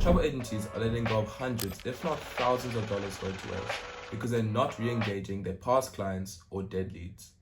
Travel agencies are letting go of hundreds, if not thousands of dollars going to waste because they're not re-engaging their past clients or dead leads.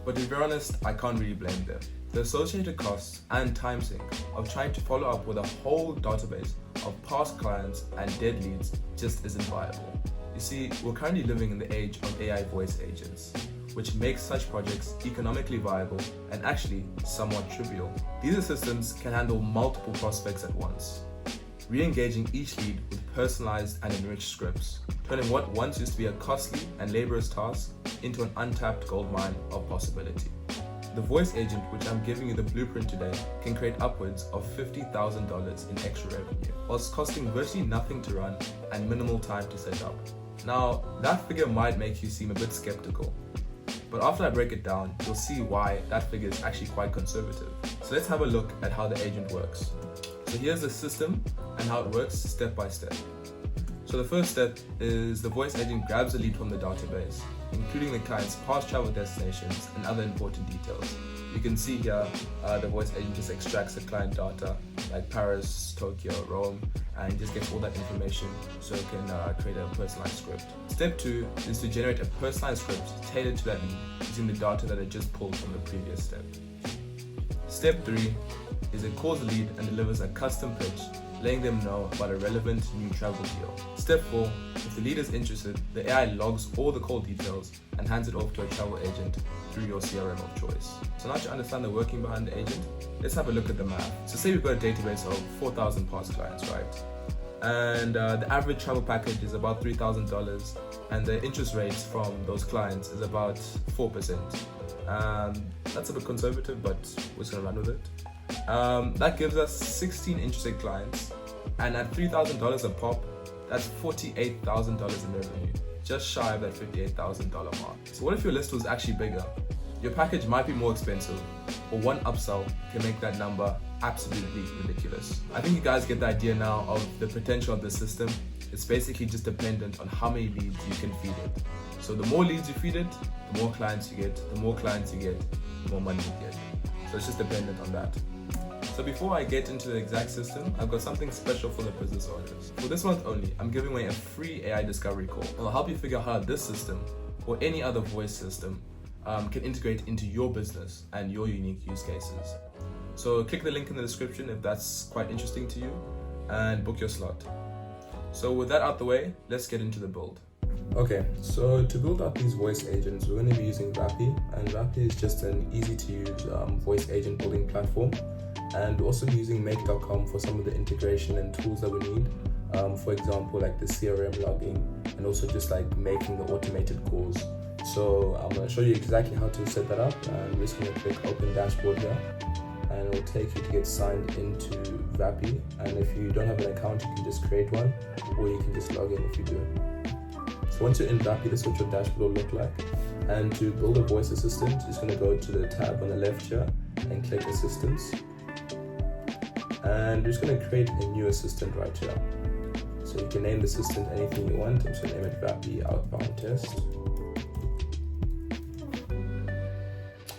But to be honest, I can't really blame them. The associated costs and time sink of trying to follow up with a whole database of past clients and dead leads just isn't viable. You see, we're currently living in the age of AI voice agents, which makes such projects economically viable and actually somewhat trivial. These assistants can handle multiple prospects at once, re-engaging each lead with personalized and enriched scripts, turning what once used to be a costly and laborious task into an untapped goldmine of possibility. The voice agent, which I'm giving you the blueprint today, can create upwards of $50,000 in extra revenue, whilst costing virtually nothing to run and minimal time to set up. Now, that figure might make you seem a bit skeptical, but after I break it down, you'll see why that figure is actually quite conservative. So let's have a look at how the agent works. So here's the system and how it works step by step. So the first step is the voice agent grabs a lead from the database, including the client's past travel destinations and other important details. You can see here the voice agent just extracts the client data like Paris, Tokyo, Rome, and just gets all that information so it can create a personalized script. Step 2 is to generate a personalized script tailored to that lead using the data that it just pulled from the previous step. Step 3 is it calls the lead and delivers a custom pitch, letting them know about a relevant new travel deal. Step 4, if the lead is interested, the AI logs all the call details and hands it off to a travel agent through your CRM of choice. So now to understand the working behind the agent, let's have a look at the math. So say we've got a database of 4,000 past clients, right? And the average travel package is about $3,000 and the interest rates from those clients is about 4%. That's a bit conservative, but we're just gonna run with it. That gives us 16 interested clients, and at $3,000 a pop, that's $48,000 in revenue, just shy of that $58,000 mark. So what if your list was actually bigger? Your package might be more expensive, or one upsell can make that number absolutely ridiculous. I think you guys get the idea now of the potential of the system. It's basically just dependent on how many leads you can feed it. So the more leads you feed it, the more clients you get, the more clients you get, the more money you get. So it's just dependent on that. So before I get into the exact system, I've got something special for the business owners. For this month only, I'm giving away a free AI discovery call. It'll help you figure out how this system or any other voice system can integrate into your business and your unique use cases. So click the link in the description if that's quite interesting to you and book your slot. So with that out the way, let's get into the build. Okay, so to build out these voice agents, we're going to be using Vapi, and Vapi is just an easy to use voice agent building platform. And we're also using make.com for some of the integration and tools that we need. For example, like the CRM logging and also just like making the automated calls. So I'm going to show you exactly how to set that up, and we're just going to click open dashboard here, and it will take you to get signed into Vapi. And if you don't have an account, you can just create one, or you can just log in if you do. So once you're in Vapi, this is what your dashboard will look like. And to build a voice assistant, you're just going to go to the tab on the left here and click Assistants. And we're just going to create a new assistant right here. So you can name the assistant anything you want. I'm just going to name it Vapi Outbound Test.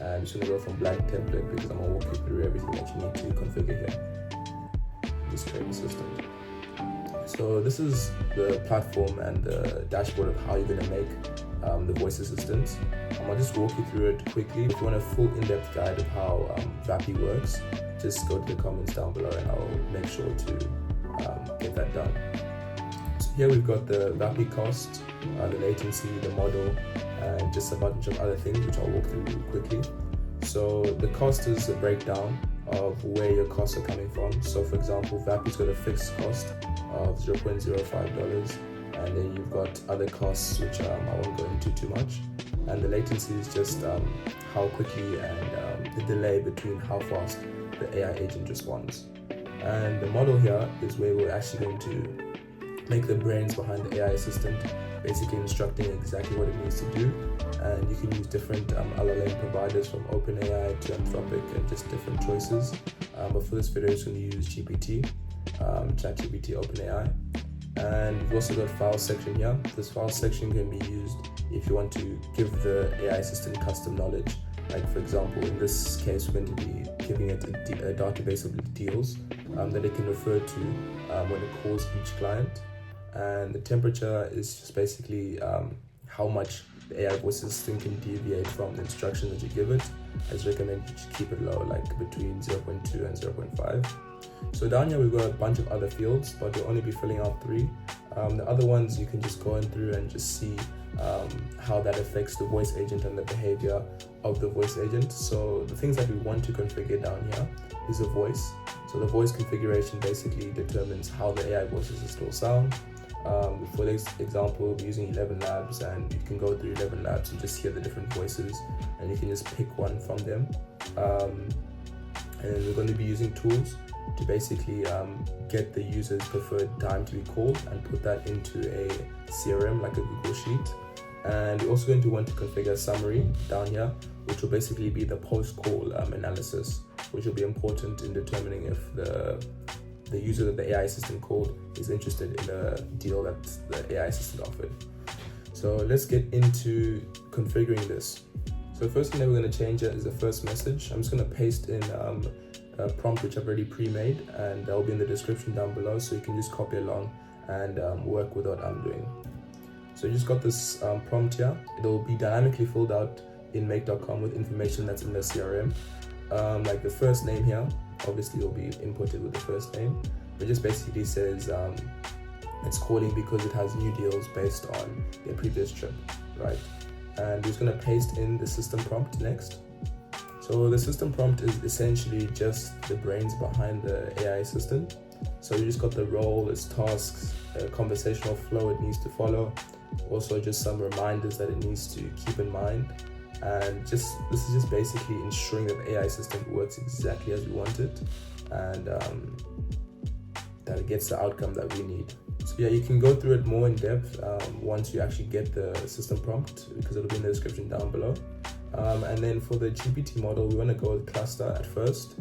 And I'm just going to go from blank template because I'm going to walk you through everything that you need to configure here. Just create an assistant. So this is the platform and the dashboard of how you're going to make the voice assistants. I'll just walk you through it quickly. If you want a full in-depth guide of how Vapi works, just go to the comments down below and I'll make sure to get that done. So here we've got the Vapi cost, the latency, the model, and just a bunch of other things which I'll walk through quickly. So the cost is a breakdown of where your costs are coming from. So for example, Vapi's got a fixed cost of $0.05, and then you've got other costs which I won't go into too much. And the latency is just how quickly and the delay between how fast the AI agent responds. And the model here is where we're actually going to make the brains behind the AI assistant, basically instructing exactly what it needs to do. And you can use different LLM providers from OpenAI to Anthropic and just different choices. But for this video, it's going to use GPT, ChatGPT, OpenAI. And we've also got file section here. This file section can be used if you want to give the AI assistant custom knowledge Like for example, in this case, we're going to be giving it a database of deals that it can refer to when it calls each client. And the temperature is just basically how much the AI voice assistant can deviate from the instructions that you give it. It's recommended to keep it low, like between 0.2 and 0.5. So down here we've got a bunch of other fields, but we'll only be filling out 3. The other ones you can just go in through and just see how that affects the voice agent and the behavior of the voice agent. So the things that we want to configure down here is the voice. So the voice configuration basically determines how the AI voice assistant will sound. For this example, we're using 11 labs, and you can go through 11 labs and just hear the different voices, and you can just pick one from them. And then we're going to be using tools to basically get the user's preferred time to be called and put that into a CRM like a Google Sheet. And we're also going to want to configure a summary down here, which will basically be the post-call analysis, which will be important in determining if the user that the AI assistant called is interested in a deal that the AI assistant offered. So let's get into configuring this. So the first thing that we're going to change is the first message. I'm just going to paste in a prompt which I've already pre-made, and that will be in the description down below, so you can just copy along and work with what I'm doing. So you just got this prompt here. It'll be dynamically filled out in make.com with information that's in the CRM. Like the first name here, obviously will be inputted with the first name. It just basically says it's calling because it has new deals based on their previous trip, right? And we're just going to paste in the system prompt next. So the system prompt is essentially just the brains behind the AI assistant. So you just got the role, its tasks, a conversational flow it needs to follow, also just some reminders that it needs to keep in mind. And this is just basically ensuring that the AI assistant works exactly as we want it, and that it gets the outcome that we need. So yeah, you can go through it more in depth once you actually get the system prompt, because it'll be in the description down below. And then for the GPT model, we want to go with cluster at first,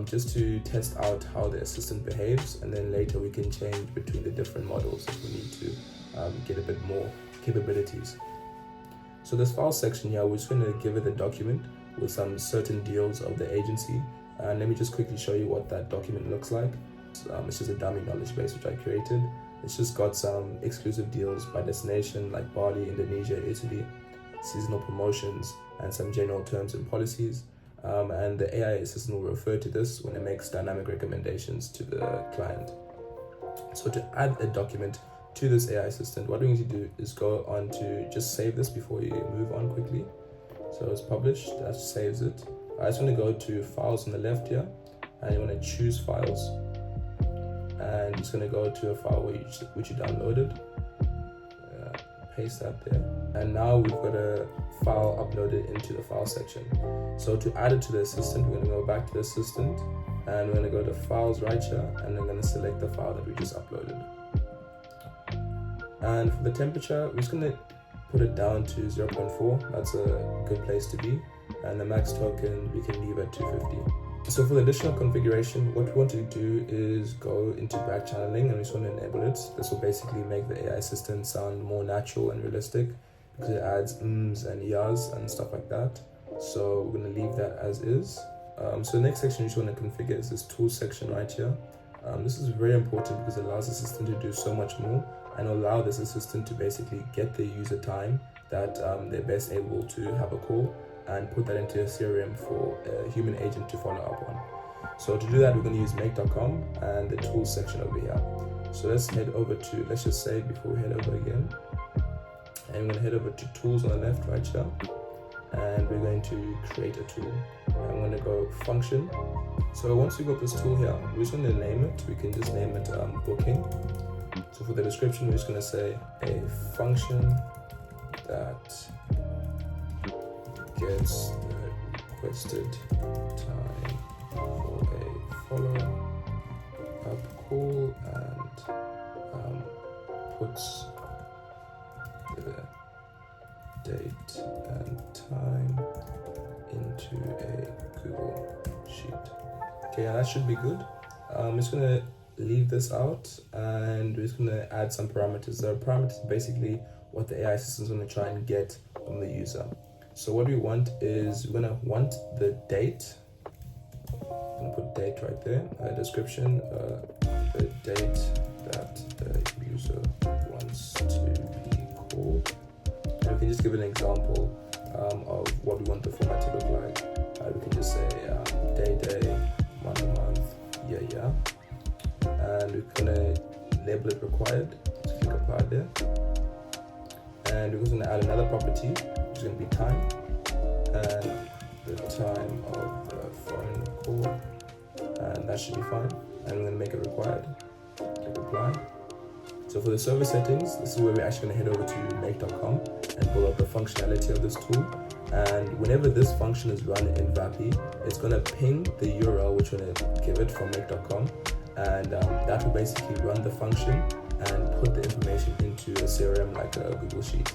just to test out how the assistant behaves, and then later we can change between the different models if we need to get a bit more capabilities. So this file section here, we're just going to give it a document with some certain deals of the agency. And let me just quickly show you what that document looks like. It's just a dummy knowledge base which I created. It's just got some exclusive deals by destination like Bali, Indonesia, Italy, seasonal promotions, and some general terms and policies. And the AI assistant will refer to this when it makes dynamic recommendations to the client. So to add a document to this AI assistant, what we need to do is go on to just save this before you move on quickly. So it's published, that saves it. I just want to go to files on the left here, and you want to choose files, and it's going to go to a file which you downloaded. Paste that there, and now we've got a file uploaded into the file section. So to add it to the assistant, we're going to go back to the assistant, and we're going to go to files right here, and I'm going to select the file that we just uploaded. And for the temperature, we're just going to put it down to 0.4. That's a good place to be. And the max token, we can leave at 250. So for the additional configuration, what we want to do is go into back channeling, and we just want to enable it. This will basically make the AI assistant sound more natural and realistic, because it adds ums and yas and stuff like that. So we're going to leave that as is. So the next section you just want to configure is this tools section right here. This is very important because it allows the assistant to do so much more, and allow this assistant to basically get the user time that they're best able to have a call, and put that into a CRM for a human agent to follow up on. So to do that, we're going to use make.com and the tools section over here. So let's head over to, let's just save before we head over again. And we're going to head over to tools on the left right here, and we're going to create a tool. I'm going to go function. So once we got this tool here, we're just going to name it. We can just name it booking. So for the description, we're just going to say a function that gets the requested time for a follow-up call, and puts the date and time into a Google Sheet. Okay, yeah, that should be good. I'm just going to leave this out, and we're just going to add some parameters. The parameters are basically what the AI assistant is going to try and get from the user. So what we want is we're gonna want the date. I'm gonna put date right there. Description, the date that the user wants to be called. And we can just give an example of what we want the format to look like. We can just say day, month, year. And we're gonna label it required. Just click apply there. And we're going to add another property, which is going to be time, and the time of the phone call, and that should be fine. And we're going to make it required. Click apply. So for the server settings, this is where we're actually going to head over to make.com and pull up the functionality of this tool. And whenever this function is run in Vapi, it's going to ping the URL which we're going to give it from make.com, and that will basically run the function and put the information into a CRM like a Google Sheet.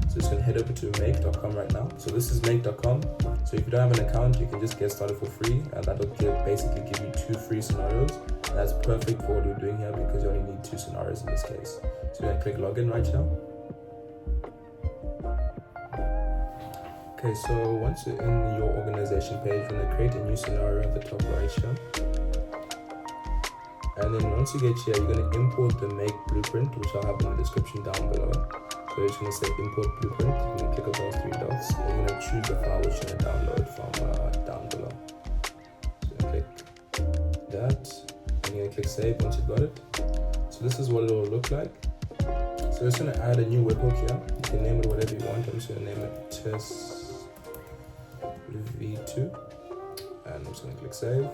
So just going to head over to make.com right now. So this is make.com. So if you don't have an account, you can just get started for free, and that will basically give you 2 free scenarios. And that's perfect for what we're doing here because you only need 2 scenarios in this case. So we're going to click login right now. Okay, so once you're in your organization page, we're going to create a new scenario at the top right here. And then once you get here, you're going to import the make blueprint, which I'll have in the description down below. So you're just going to say import blueprint. You're going to click on those 3 dots. And you're going to choose the file which you're going to download from down below. So you're going to click that. And you're going to click save once you've got it. So this is what it will look like. So we're just going to add a new webhook here. You can name it whatever you want. I'm just going to name it test v2. And I'm just going to click save.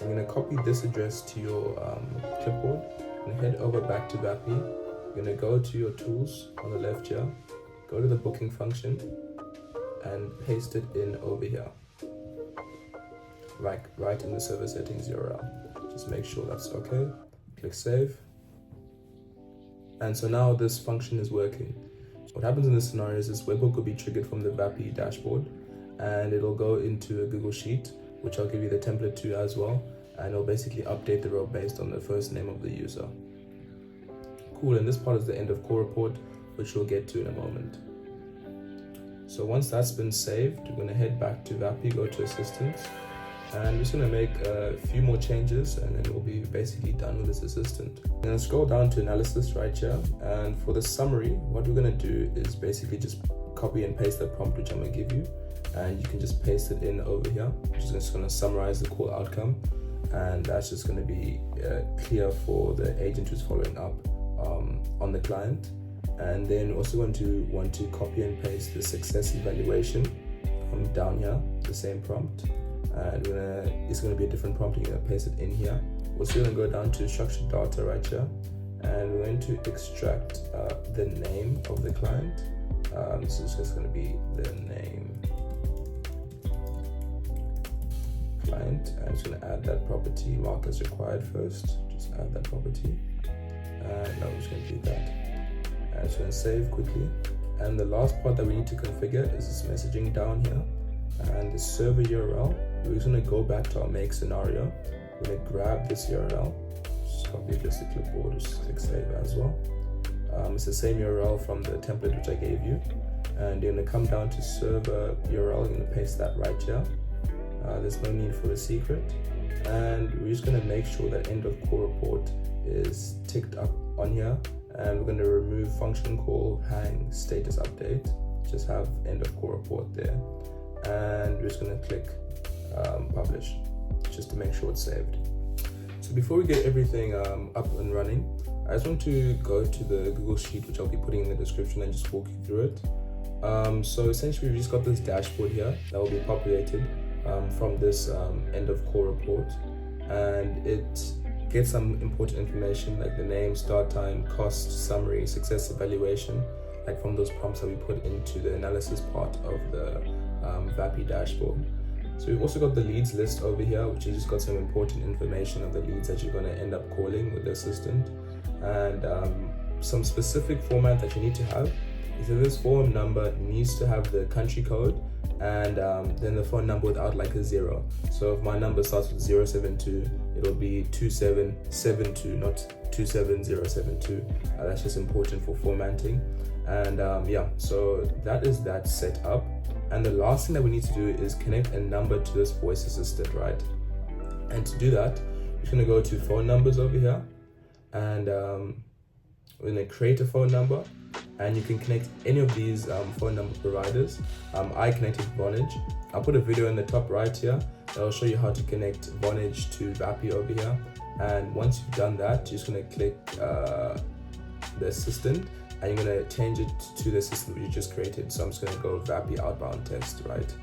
I'm going to copy this address to your clipboard and head over back to Vapi. You're going to go to your tools on the left here, go to the booking function and paste it in over here, right in the server settings URL. Just make sure that's okay. Click save. And so now this function is working. What happens in this scenario is this webhook will be triggered from the Vapi dashboard, and it'll go into a Google Sheet, which I'll give you the template to as well, and it'll basically update the row based on the first name of the user. Cool, and this part is the end of core report, which we'll get to in a moment. So once that's been saved, we're going to head back to Vapi, go to assistants, and we're just going to make a few more changes, and then we'll be basically done with this assistant. I'm going to scroll down to analysis right here, and for the summary, what we're going to do is basically just copy and paste the prompt which I'm going to give you, and you can just paste it in over here, which is just going to summarize the call outcome, and that's just going to be clear for the agent who's following up on the client. And then also going to want to copy and paste the success evaluation down here, the same prompt, and it's going to be a different prompt. You're going to paste it in here. Also going to go down to structured data right here, and we're going to extract the name of the client. So it's just going to be the name client, and I'm just going to add that property, mark as required first. Just add that property, and I'm just going to do that. And I'm just going to save quickly. And the last part that we need to configure is this messaging down here, and the server URL. We're just going to go back to our make scenario. We're going to grab this URL, just copy it to the clipboard, just click save as well. It's the same URL from the template which I gave you, and you're going to come down to server URL. You're going to paste that right here. There's no need for a secret, and we're just going to make sure that end of core report is ticked up on here, and we're going to remove function call hang status update. Just have end of core report there, and we're just going to click publish just to make sure it's saved. So before we get everything up and running, I just want to go to the Google Sheet, which I'll be putting in the description, and just walk you through it. So essentially we've just got this dashboard here that will be populated from this end of core report, and it gets some important information like the name, start time, cost, summary, success evaluation, like from those prompts that we put into the analysis part of the Vapi dashboard. So we've also got the leads list over here, which has just got some important information of the leads that you're going to end up calling with the assistant, and some specific format that you need to have is that this phone number needs to have the country code, and then the phone number without like a 0. So if my number starts with 072, it'll be 2772, not 27072. That's just important for formatting. And yeah, so that is that set up. And the last thing that we need to do is connect a number to this voice assistant, right? And to do that, we're just gonna go to phone numbers over here, and we're gonna create a phone number, and you can connect any of these phone number providers. I connected Vonage. I'll put a video in the top right here that'll show you how to connect Vonage to Vapi over here. And once you've done that, you're just gonna click the assistant, and you're gonna change it to the assistant that you just created. So I'm just gonna go Vapi outbound test, right?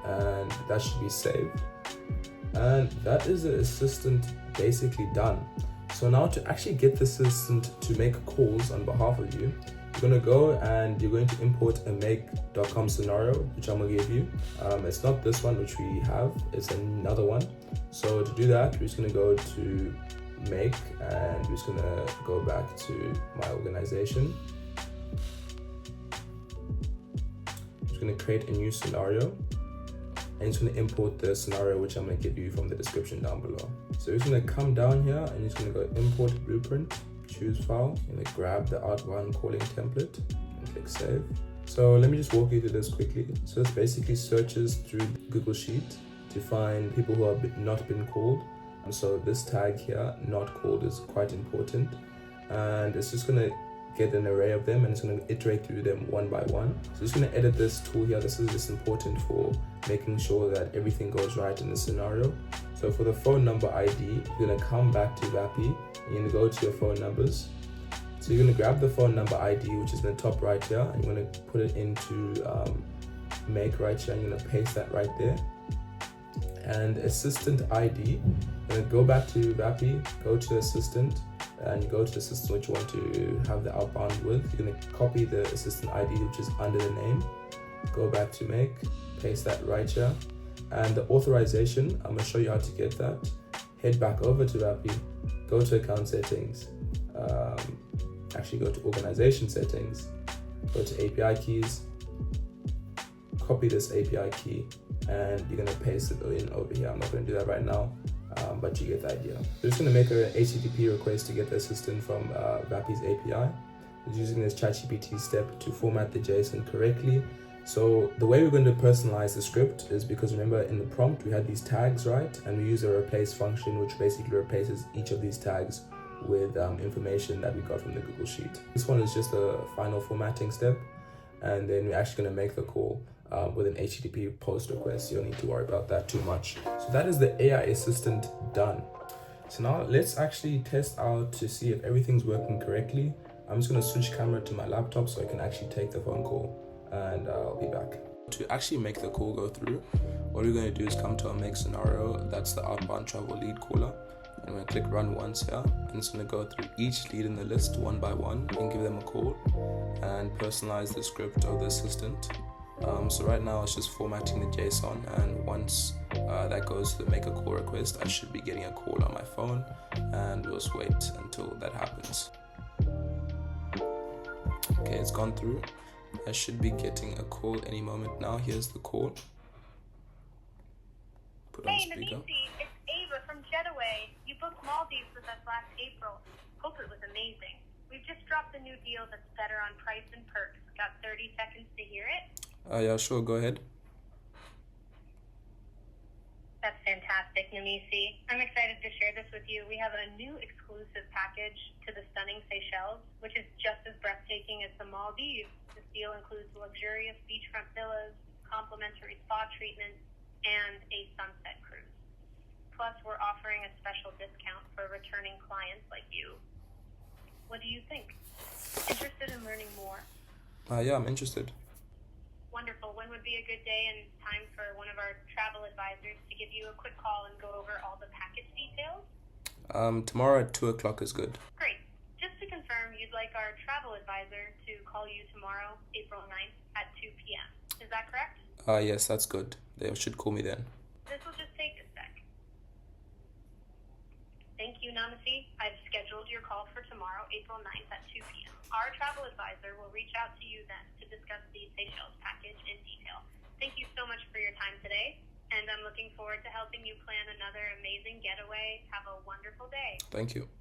And that should be saved. And that is the assistant basically done. So now to actually get the assistant to make calls on behalf of you, you're gonna go and you're going to import a make.com scenario, which I'm gonna give you. It's not this one which we have, it's another one. So to do that, we're just gonna go to make, and we're just gonna go back to my organization. I'm just gonna create a new scenario, and it's going to import the scenario which I'm going to give you from the description down below. So we're just going to come down here, and you're just going to go import blueprint, choose file, you're going to grab the outbound calling template and click save. So let me just walk you through this quickly. So it's basically searches through Google Sheet to find people who have not been called. And so this tag here, not called, is quite important, and it's just going to get an array of them, and it's going to iterate through them one by one. So it's going to edit this tool here. This is just important for making sure that everything goes right in the scenario. So for the phone number ID, you're going to come back to Vapi, and you're going to go to your phone numbers. So you're going to grab the phone number ID, which is in the top right here, and you're going to put it into make right here, and you're going to paste that right there. And assistant ID, you're going to go back to Vapi, go to assistant, and you go to the assistant which you want to have the outbound with. You're going to copy the assistant ID which is under the name, go back to make, paste that right here, and the authorization, I'm going to show you how to get that. Head back over to Vapi, go to account settings, actually go to organization settings, go to API keys, copy this API key, and you're going to paste it in over here. I'm not going to do that right now, but you get the idea. We're just going to make an HTTP request to get the assistant from Vapi's API. We're using this ChatGPT step to format the JSON correctly. So the way we're going to personalize the script is because remember in the prompt we had these tags, right? And we use a replace function which basically replaces each of these tags with information that we got from the Google Sheet. This one is just a final formatting step, and then we're actually going to make the call with an HTTP post request. You don't need to worry about that too much. So that is the AI assistant done. So now let's actually test out to see if everything's working correctly. I'm just going to switch camera to my laptop so I can actually take the phone call, and I'll be back. To actually make the call go through, what we're going to do is come to our make scenario. That's the outbound travel lead caller. I'm going to click run once here, and it's going to go through each lead in the list one by one and give them a call and personalize the script of the assistant. So right now it's just formatting the JSON, and once that goes to the make a call request, I should be getting a call on my phone, and we'll just wait until that happens. Okay, it's gone through. I should be getting a call any moment now. Here's the call. Put on speaker. Hey, Namisi, it's Ava from Jetaway. You booked Maldives with us last April. Hope it was amazing. We've just dropped a new deal that's better on price and perks. Got 30 seconds to hear it? Yeah, sure, go ahead. That's fantastic, Namisi. I'm excited to share this with you. We have a new exclusive package to the stunning Seychelles, which is just as breathtaking as the Maldives. This deal includes luxurious beachfront villas, complimentary spa treatments, and a sunset cruise. Plus, we're offering a special discount for returning clients like you. What do you think? Interested in learning more? Yeah, I'm interested. Wonderful. When would be a good day and time for one of our travel advisors to give you a quick call and go over all the package details? Tomorrow at 2 o'clock is good. Great. Just to confirm, you'd like our travel advisor to call you tomorrow, April 9th at 2 p.m. Is that correct? Yes, that's good. They should call me then. This will just take a sec. Thank you, Namasi. I've scheduled your call for tomorrow, April 9th at 2 p.m. Our travel advisor will reach out to you then to discuss the Seychelles package in detail. Thank you so much for your time today, and I'm looking forward to helping you plan another amazing getaway. Have a wonderful day. Thank you.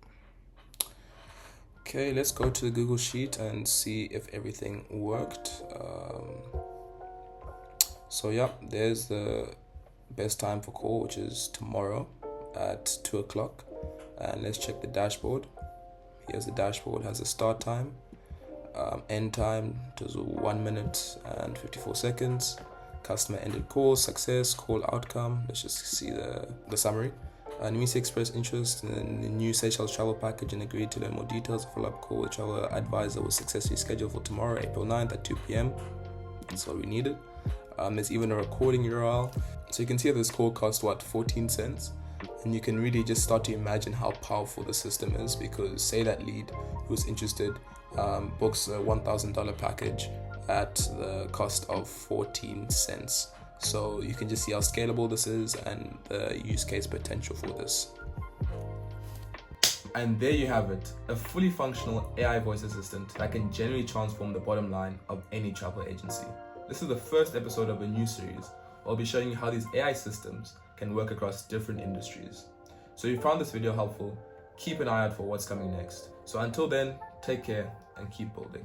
Okay, let's go to the Google Sheet and see if everything worked. So yeah, there's the best time for call, which is tomorrow at 2 o'clock. And let's check the dashboard. Here's the dashboard, has a start time, end time, it was 1 minute and 54 seconds. Customer ended call, success, call outcome. Let's just see the summary. Nimisi expressed interest in the new Seychelles travel package and agreed to learn more details. A follow-up call with travel advisor was successfully scheduled for tomorrow, April 9th at 2 p.m. That's what we needed. There's even a recording URL. So you can see this call cost 14 cents. And you can really just start to imagine how powerful the system is, because say that lead who's interested books a $1,000 package at the cost of 14 cents. So you can just see how scalable this is and the use case potential for this. And there you have it, a fully functional AI voice assistant that can genuinely transform the bottom line of any travel agency. This is the first episode of a new series. I'll be showing you how these AI systems can work across different industries. So if you found this video helpful, keep an eye out for what's coming next. So until then, take care and keep building.